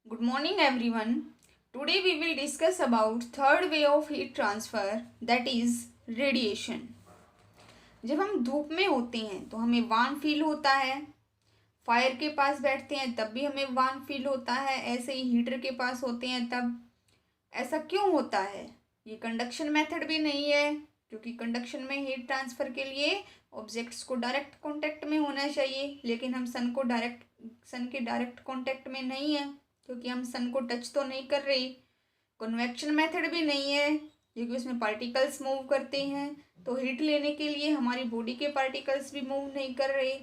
Good morning everyone. Today we will discuss about third way of heat transfer, that is radiation. जब हम धूप में होते हैं तो हमें वार्म फील होता है, फायर के पास बैठते हैं तब भी हमें वार्म फील होता है, ऐसे ही हीटर के पास होते हैं तब। ऐसा क्यों होता है? ये कंडक्शन मेथड भी नहीं है, क्योंकि कंडक्शन में हीट ट्रांसफ़र के लिए ऑब्जेक्ट्स को डायरेक्ट कांटेक्ट में होना चाहिए, लेकिन हम सन के डायरेक्ट कांटेक्ट में नहीं है, क्योंकि हम सन को टच तो नहीं कर रही। कन्वेक्शन मेथड भी नहीं है, क्योंकि उसमें पार्टिकल्स मूव करते हैं, तो हीट लेने के लिए हमारी बॉडी के पार्टिकल्स भी मूव नहीं कर रहे।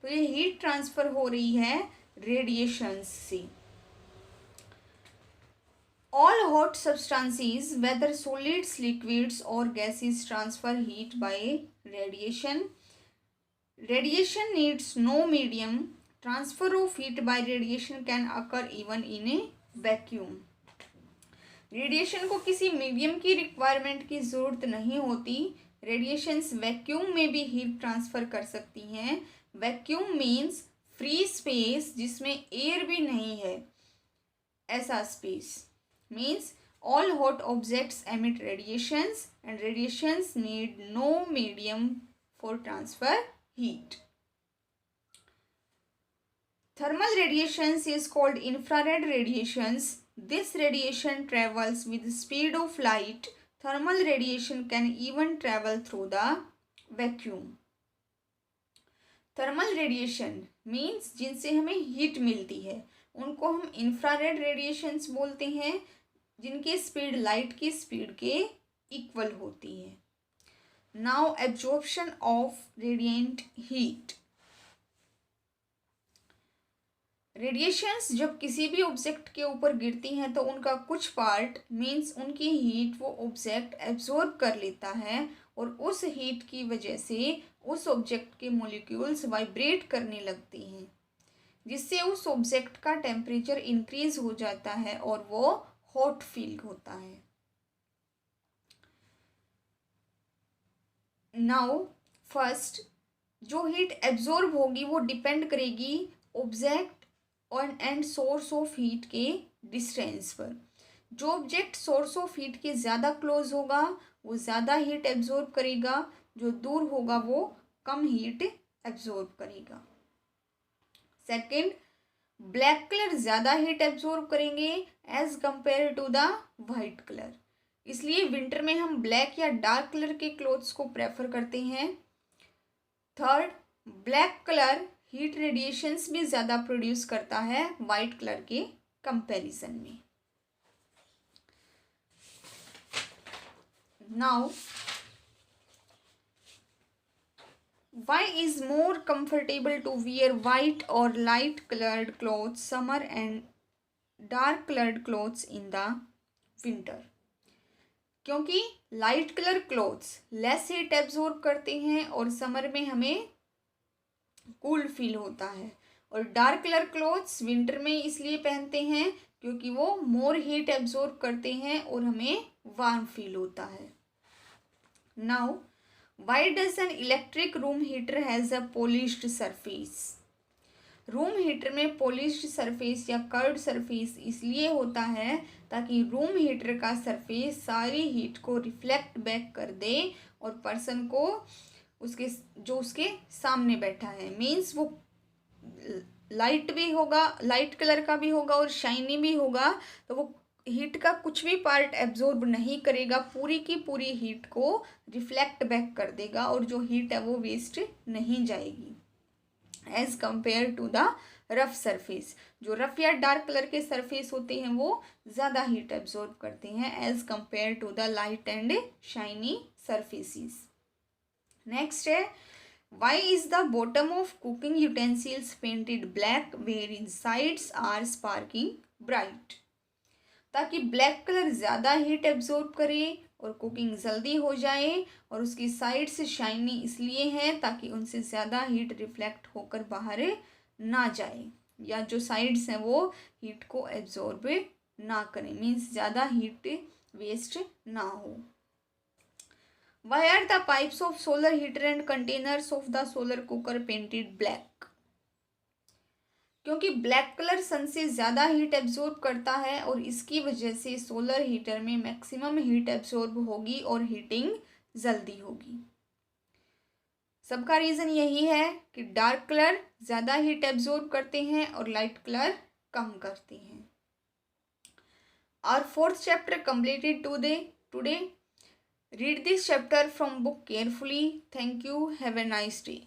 तो ये हीट ट्रांसफ़र हो रही है रेडिएशन से। All hot substances, whether solids, liquids or gases, transfer heat by radiation. Radiation needs no medium. Transfer of heat by radiation can occur even in a vacuum. Radiation को किसी medium की requirement की ज़रूरत नहीं होती। Radiations vacuum में भी heat transfer कर सकती हैं। वैक्यूम मीन्स फ्री स्पेस जिसमें एयर भी नहीं है, ऐसा space. Means all hot objects emit radiations and radiations need no medium for transfer heat. Thermal radiations is called infrared radiations. This radiation travels with the speed of light. Thermal radiation can even travel through the vacuum. Thermal radiation means जिनसे हमें heat मिलती है उनको हम infrared radiations बोलते हैं, जिनकी speed light की स्पीड के इक्वल होती है। Now absorption of radiant heat. Radiations जब किसी भी ऑब्जेक्ट के ऊपर गिरती हैं तो उनका कुछ पार्ट मीन्स उनकी हीट वो ऑब्जेक्ट एब्जॉर्ब कर लेता है, और उस हीट की वजह से उस ऑब्जेक्ट के मॉलिक्यूल्स वाइब्रेट करने लगते हैं, जिससे उस ऑब्जेक्ट का टेम्परेचर इंक्रीज हो जाता है और वो हॉट फील होता है। नाउ फर्स्ट, जो हीट एब्जॉर्ब होगी वो डिपेंड करेगी ऑब्जेक्ट और एंड सोर्स ऑफ हीट के डिस्टेंस पर। जो ऑब्जेक्ट सोर्स ऑफ हीट के ज़्यादा क्लोज होगा वो ज़्यादा हीट एब्जॉर्ब करेगा, जो दूर होगा वो कम हीट एब्जॉर्ब करेगा। सेकंड, ब्लैक कलर ज़्यादा हीट एब्जॉर्ब करेंगे as compare to the white colour, इसलिए विंटर में हम ब्लैक या डार्क कलर के क्लोथ्स को प्रेफर करते हैं। Third, black colour heat radiations भी ज़्यादा प्रोड्यूस करता है वाइट कलर के कंपैरिजन में। Now why is more comfortable to wear white or light colored clothes summer and dark colored clothes in the winter? क्योंकि light colour clothes less heat absorb करते हैं और समर में हमें कूल फील होता है, और डार्क कलर क्लोथ्स विंटर में इसलिए पहनते हैं क्योंकि वो मोर हीट एब्जॉर्ब करते हैं और हमें वार्म फील होता है। Now why does an electric room heater has a polished surface? Room heater में पॉलिश्ड सरफेस या कर्व्ड सरफेस इसलिए होता है ताकि रूम हीटर का सरफेस सारी हीट को रिफ्लेक्ट बैक कर दे और पर्सन को उसके सामने बैठा है मीन्स वो लाइट भी होगा, लाइट कलर का भी होगा और शाइनी भी होगा, तो वो हीट का कुछ भी पार्ट एब्जॉर्ब नहीं करेगा, पूरी की पूरी हीट को रिफ्लेक्ट बैक कर देगा और जो हीट है वो वेस्ट नहीं जाएगी as compare to the rough surface. जो रफ या डार्क कलर के सरफेस होते हैं वो ज़्यादा हीट एब्जॉर्ब करते हैं as compare to the light and shiny surfaces. Next है, why is the bottom of cooking utensils painted black where in sides are sparking bright? ताकि ब्लैक कलर ज़्यादा हीट एब्जॉर्ब करे और कुकिंग जल्दी हो जाए, और उसकी साइड से शाइनी इसलिए है ताकि उनसे ज़्यादा हीट रिफ्लेक्ट होकर बाहर ना जाए, या जो साइड्स हैं वो हीट को एब्जॉर्ब ना करें, मीन्स ज़्यादा हीट वेस्ट ना हो। Why are the pipes of solar heater and containers of the solar cooker painted black? क्योंकि ब्लैक कलर सन से ज़्यादा हीट एब्जॉर्ब करता है और इसकी वजह से सोलर हीटर में मैक्सिमम हीट एब्जॉर्ब होगी और हीटिंग जल्दी होगी। सबका रीज़न यही है कि डार्क कलर ज़्यादा हीट एब्जॉर्ब करते हैं और लाइट कलर कम करते हैं। Our fourth chapter completed today. Read this chapter from book carefully. Thank you. Have a nice day.